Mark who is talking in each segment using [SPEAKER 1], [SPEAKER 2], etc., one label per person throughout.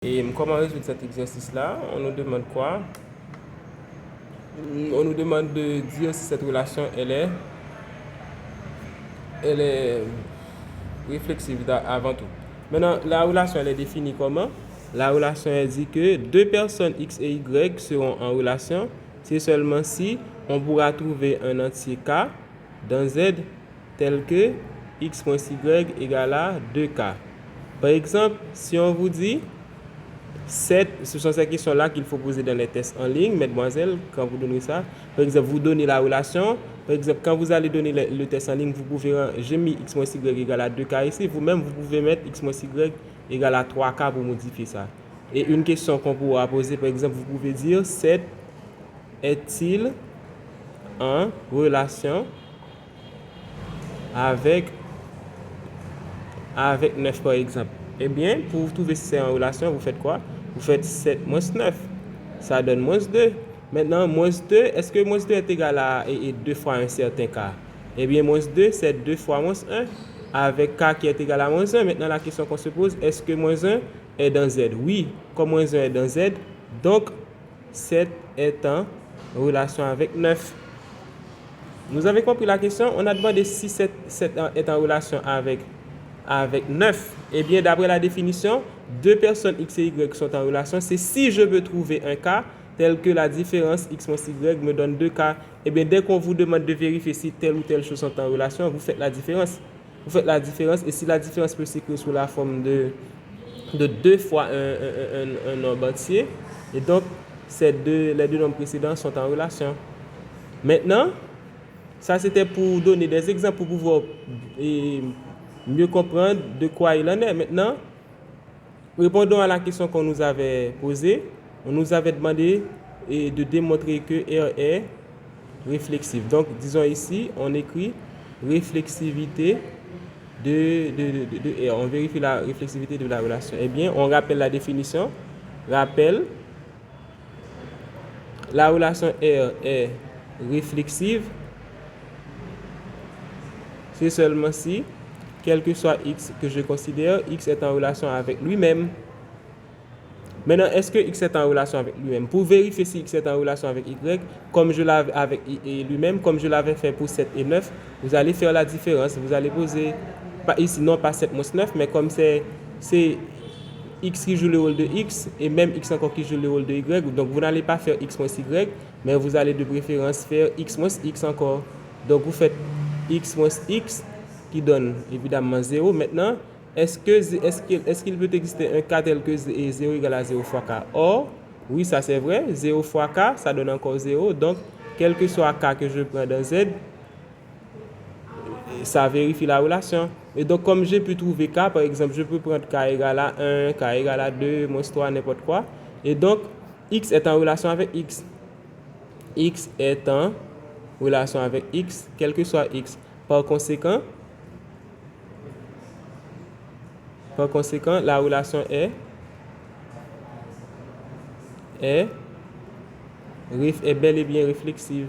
[SPEAKER 1] Et comment résoudre cet exercice-là? On nous demande quoi? On nous demande de dire si cette relation, elle est réflexive avant tout. Maintenant, la relation, elle est définie comment? La relation, elle dit que deux personnes X et Y seront en relation. C'est seulement si on pourra trouver un entier K dans Z tel que X moins Y égale à 2K. Par exemple, si on vous dit 7, ce sont ces questions-là qu'il faut poser dans les tests en ligne, mesdemoiselles, quand vous donnez ça. Par exemple, vous donnez la relation. Par exemple, quand vous allez donner le test en ligne, vous pouvez, j'ai mis X moins Y égale à 2K ici. Vous-même, vous pouvez mettre X moins Y égale à 3K pour modifier ça. Et une question qu'on pourra poser, par exemple, vous pouvez dire 7 est-il en relation avec 9 par exemple? Eh bien, pour trouver si c'est en relation, vous faites quoi? Vous faites 7 moins 9. Ça donne moins 2. Maintenant, moins 2, est-ce que moins 2 est égal à 2 fois un certain K? Eh bien, moins 2, c'est 2 fois moins 1 avec K qui est égal à moins 1. Maintenant, la question qu'on se pose, est-ce que moins 1 est dans Z? Oui, comme moins 1 est dans Z, donc 7 est en relation avec 9. Vous avez compris la question? On a demandé si 7 est en relation avec 9. Eh bien, d'après la définition, deux personnes X et Y sont en relation. C'est si je veux trouver un cas tel que la différence X moins Y me donne 2K. Eh bien, dès qu'on vous demande de vérifier si telle ou telle chose sont en relation, vous faites la différence. Vous faites la différence et si la différence peut s'écrire sous la forme de 2 fois un nombre entier, et donc les deux nombres précédents sont en relation. Maintenant, ça c'était pour donner des exemples pour pouvoir mieux comprendre de quoi il en est. Maintenant, répondons à la question qu'on nous avait posée. On nous avait demandé de démontrer que R est réflexive. Donc, disons ici, on écrit réflexivité de R. On vérifie la réflexivité de la relation. Eh bien, on rappelle la définition. Rappel, la relation R est réflexive. C'est seulement si, quel que soit X que je considère, X est en relation avec lui-même. Maintenant, est-ce que X est en relation avec lui-même? Pour vérifier si X est en relation avec Y, comme je l'avais avec lui-même, comme je l'avais fait pour 7 et 9, vous allez faire la différence. Vous allez poser, ici, non pas 7 moins 9, mais comme c'est X qui joue le rôle de X, et même X encore qui joue le rôle de Y, donc vous n'allez pas faire X moins Y, mais vous allez de préférence faire X moins X encore. Donc vous faites X moins X qui donne évidemment 0. Maintenant, est-ce qu'il peut exister un K tel que 0 égale à 0 fois K? Or, oui, ça c'est vrai, 0 fois K, ça donne encore 0. Donc, quel que soit K que je prends dans Z, ça vérifie la relation. Et donc, comme j'ai pu trouver K, par exemple, je peux prendre K égale à 1, K égale à 2, moins 3, n'importe quoi. Et donc, X est en relation avec X. X est en relation avec X, quel que soit X. Par conséquent, la relation est bel et bien réflexive.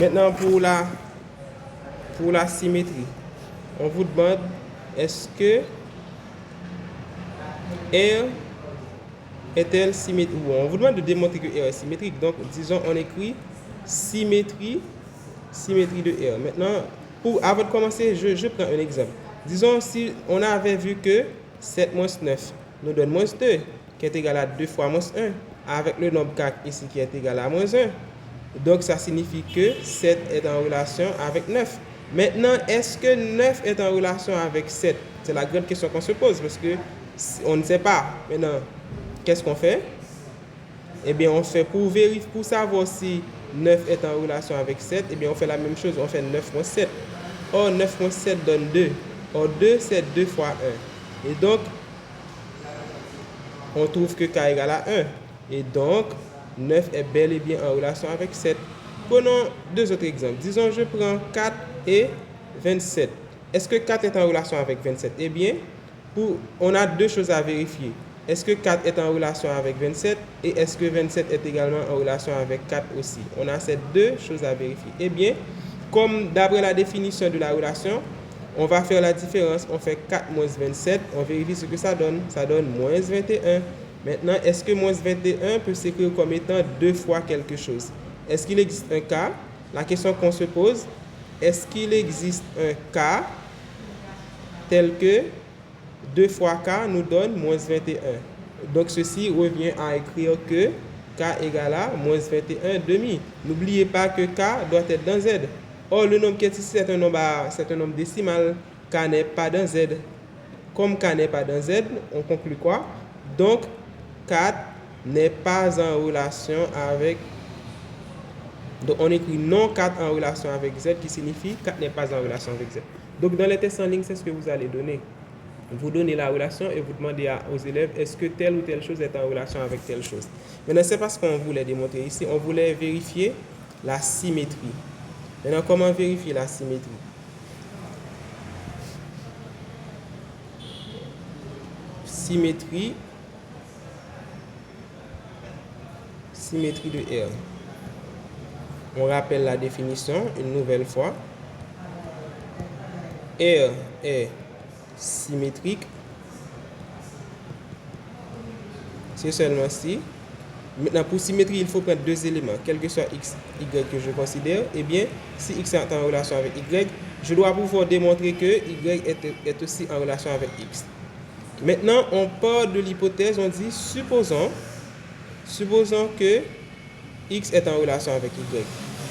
[SPEAKER 1] Maintenant, pour la symétrie, on vous demande, est-ce que R est-elle symétrique? On vous demande de démontrer que R est symétrique. Donc, disons, on écrit symétrie de R. Maintenant, avant de commencer, je prends un exemple. Disons, si on avait vu que 7 moins 9 nous donne moins 2, qui est égal à 2 fois moins 1, avec le nombre 4 ici qui est égal à moins 1. Donc, ça signifie que 7 est en relation avec 9. Maintenant, est-ce que 9 est en relation avec 7? C'est la grande question qu'on se pose parce que on ne sait pas. Maintenant, qu'est-ce qu'on fait? Eh bien, on fait pour savoir si 9 est en relation avec 7, eh bien, on fait la même chose. On fait 9 moins 7. Or, 9 moins 7 donne 2. Or, 2, c'est 2 fois 1. Et donc, on trouve que K égale à 1. Et donc, 9 est bel et bien en relation avec 7. Prenons deux autres exemples. Disons, je prends 4 et 27. Est-ce que 4 est en relation avec 27? Eh bien, on a deux choses à vérifier. est-ce que 4 est en relation avec 27 et est-ce que 27 est également en relation avec 4 aussi? On a ces deux choses à vérifier. Eh bien, comme d'après la définition de la relation, on va faire la différence. On fait 4 moins 27, on vérifie ce que ça donne. Ça donne moins 21. Maintenant, est-ce que moins 21 peut s'écrire comme étant 2 fois quelque chose? Est-ce qu'il existe un cas? La question qu'on se pose, est-ce qu'il existe un cas tel que 2 fois k nous donne moins 21? Donc, ceci revient à écrire que k égale à moins 21 demi. N'oubliez pas que k doit être dans z. Or, le nombre qui est ici, c'est un nombre décimal. K n'est pas dans z. Comme k n'est pas dans z, on conclut quoi? Donc, 4 n'est pas en relation avec... Donc, on écrit non 4 en relation avec z, qui signifie 4 n'est pas en relation avec z. Donc, dans les tests en ligne, c'est ce que vous allez donner. Vous donnez la relation et vous demandez aux élèves est-ce que telle ou telle chose est en relation avec telle chose. Maintenant, c'est pas ce qu'on voulait démontrer ici. On voulait vérifier la symétrie. Maintenant, comment vérifier la symétrie? Symétrie de R. On rappelle la définition une nouvelle fois. R est symétrique. C'est seulement si. Maintenant, pour symétrie, il faut prendre deux éléments, quel que soit x, y que je considère. Eh bien, si x est en relation avec y, je dois pouvoir démontrer que y est aussi en relation avec x. Maintenant, on part de l'hypothèse, on dit, supposons que x est en relation avec y.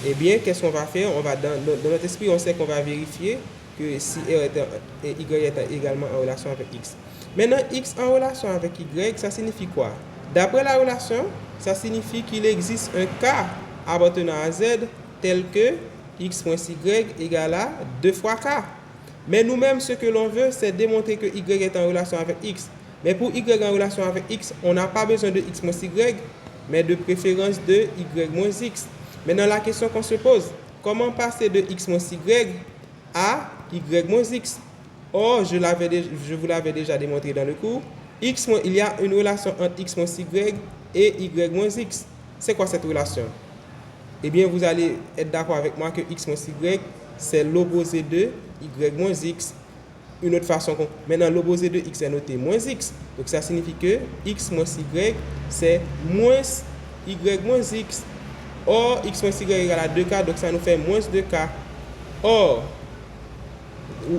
[SPEAKER 1] Eh bien, qu'est-ce qu'on va faire? On va dans notre esprit, on sait qu'on va vérifier que si y est également en relation avec x. Maintenant, x en relation avec y, ça signifie quoi? D'après la relation, ça signifie qu'il existe un cas appartenant à z tel que x moins y égale à 2 fois k. Mais nous-mêmes, ce que l'on veut, c'est démontrer que y est en relation avec x. Mais pour y en relation avec x, on n'a pas besoin de x moins y, mais de préférence de y moins x. Maintenant, la question qu'on se pose, comment passer de x moins y à y moins x? Or, je vous l'avais déjà démontré dans le cours, il y a une relation entre x moins y et y moins x. C'est quoi cette relation? Eh bien, vous allez être d'accord avec moi que x moins y, c'est l'opposé de y moins x. Une autre façon, maintenant l'opposé de x est noté moins x. Donc, ça signifie que x moins y, c'est moins y moins x. Or, x moins y égale à 2k, donc ça nous fait moins 2k. Or,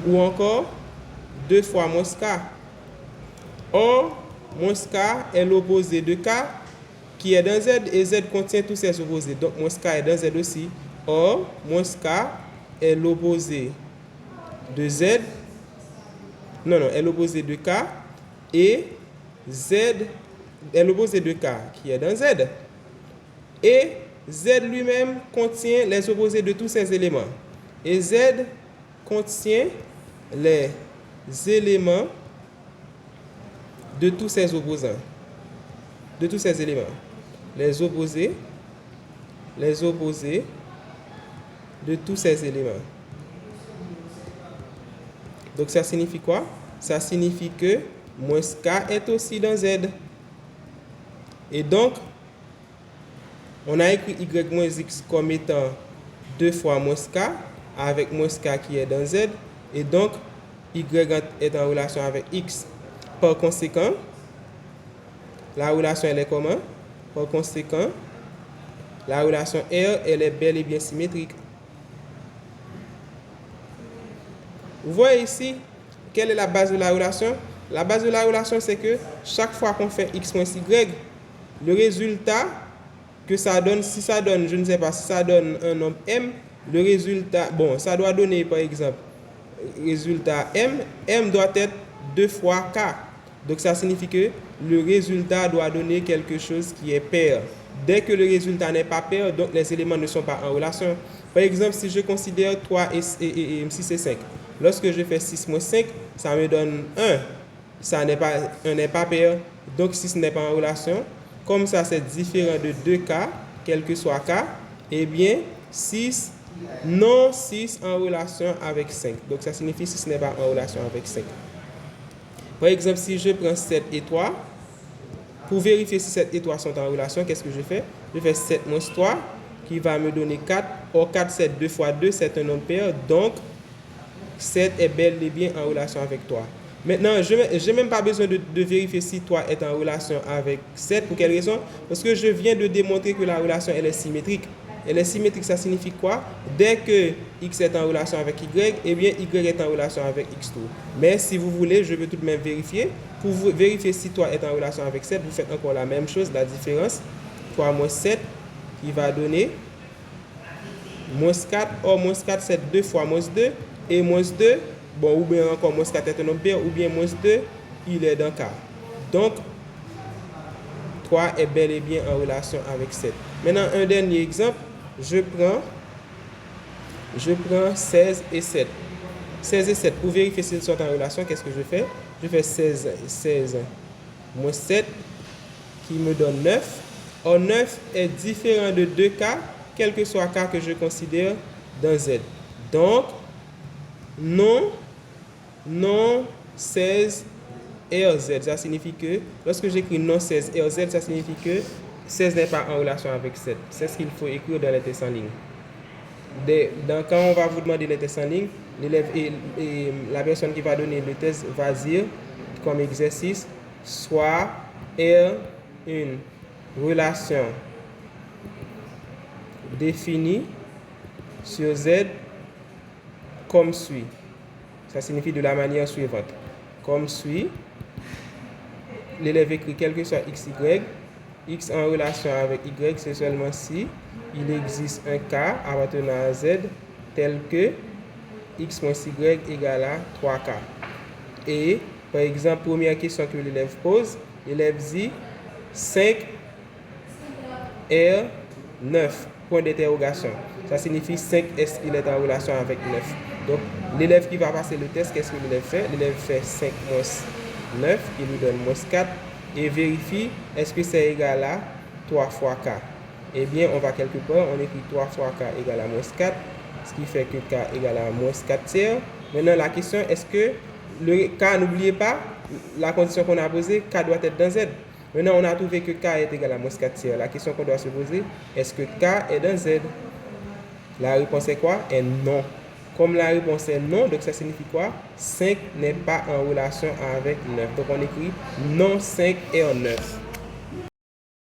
[SPEAKER 1] ou encore, 2 fois moins k. Or, moins k est l'opposé de k qui est dans z et z contient tous ses opposés. Donc, moins k est dans z aussi. Or, moins k est l'opposé de z. Non, est l'opposé de k et z est l'opposé de k qui est dans z. Et z lui-même contient les opposés de tous ces éléments. Et z contient les éléments de tous ces opposants, de tous ces éléments. Les opposés de tous ces éléments. Donc, ça signifie quoi? Ça signifie que moins k est aussi dans z. Et donc, on a écrit y moins x comme étant 2 fois moins k, avec moins k qui est dans z. Et donc, y est en relation avec x. Par conséquent, la relation, elle est comment? Par conséquent, la relation R, elle est bel et bien symétrique. Vous voyez ici, quelle est la base de la relation? La base de la relation, c'est que chaque fois qu'on fait x moins y, le résultat que ça donne, si ça donne, je ne sais pas, si ça donne un nombre m, le résultat, bon, ça doit donner par exemple, résultat m doit être 2 fois k. Donc ça signifie que le résultat doit donner quelque chose qui est pair. Dès que le résultat n'est pas pair, donc les éléments ne sont pas en relation. Par exemple, si je considère 3 et 6 et 5, lorsque je fais 6 moins 5, ça me donne 1. Ça n'est pas pair, donc 6 n'est pas en relation. Comme ça, c'est différent de 2k, quel que soit k, eh bien, 6 en relation avec 5. Donc, ça signifie 6 n'est pas en relation avec 5. Par exemple, si je prends 7 et 3, Pour vérifier si 7 et 3 sont en relation, qu'est-ce que je fais? Je fais 7 moins 3 qui va me donner 4. Or 4, c'est 2 fois 2, c'est un nombre pair. Donc, 7 est bel et bien en relation avec 3. Maintenant, je n'ai même pas besoin de vérifier si 3 est en relation avec 7. Pour quelle raison? Parce que je viens de démontrer que la relation elle est symétrique. Elle est symétrique, ça signifie quoi? Dès que x est en relation avec y, eh bien y est en relation avec x2. Mais si vous voulez, je veux tout de même vérifier. Pour vérifier si 3 est en relation avec 7, vous faites encore la même chose, la différence. 3 moins 7 qui va donner moins 4. Or, moins 4, c'est 2 fois moins 2. Et moins 2, bon, ou bien encore moins 4 est un nombre pair, ou bien moins 2, il est dans K. Donc, 3 est bel et bien en relation avec 7. Maintenant, un dernier exemple, je prends 16 et 7. 16 et 7, pour vérifier s'ils sont en relation, qu'est-ce que je fais? Je fais 16 moins 7 qui me donne 9. Or, 9 est différent de 2K, quel que soit K que je considère dans Z. Donc, non 16 RZ, ça signifie que, lorsque j'écris non 16 RZ, ça signifie que 16 n'est pas en relation avec 7. C'est ce qu'il faut écrire dans les tests en ligne. Quand on va vous demander les tests en ligne, l'élève et la personne qui va donner le test va dire comme exercice, soit R une relation définie sur Z comme suit. Ça signifie de la manière suivante. Comme suit, l'élève écrit quel que soit x, y, x en relation avec y, c'est seulement si il existe un k appartenant à z tel que x moins y égale à 3k. Et, par exemple, première question que l'élève pose, l'élève dit 5 R 9, point d'interrogation. Ça signifie 5, est-ce qu'il est en relation avec 9? Donc, l'élève qui va passer le test, qu'est-ce que l'élève fait? L'élève fait 5 moins 9, qui lui donne moins 4, et vérifie, est-ce que c'est égal à 3 fois k? Eh bien, on va quelque part, on écrit 3 fois k égale à moins 4, ce qui fait que k égale à moins 4 tiers. Maintenant, la question, est-ce que le k, n'oubliez pas, la condition qu'on a posée, k doit être dans Z. Maintenant, on a trouvé que k est égal à moins 4 tiers. La question qu'on doit se poser, est-ce que k est dans Z? La réponse est quoi? Est non. Comme la réponse est non, donc ça signifie quoi? 5 n'est pas en relation avec 9. Donc on écrit non 5 et 9.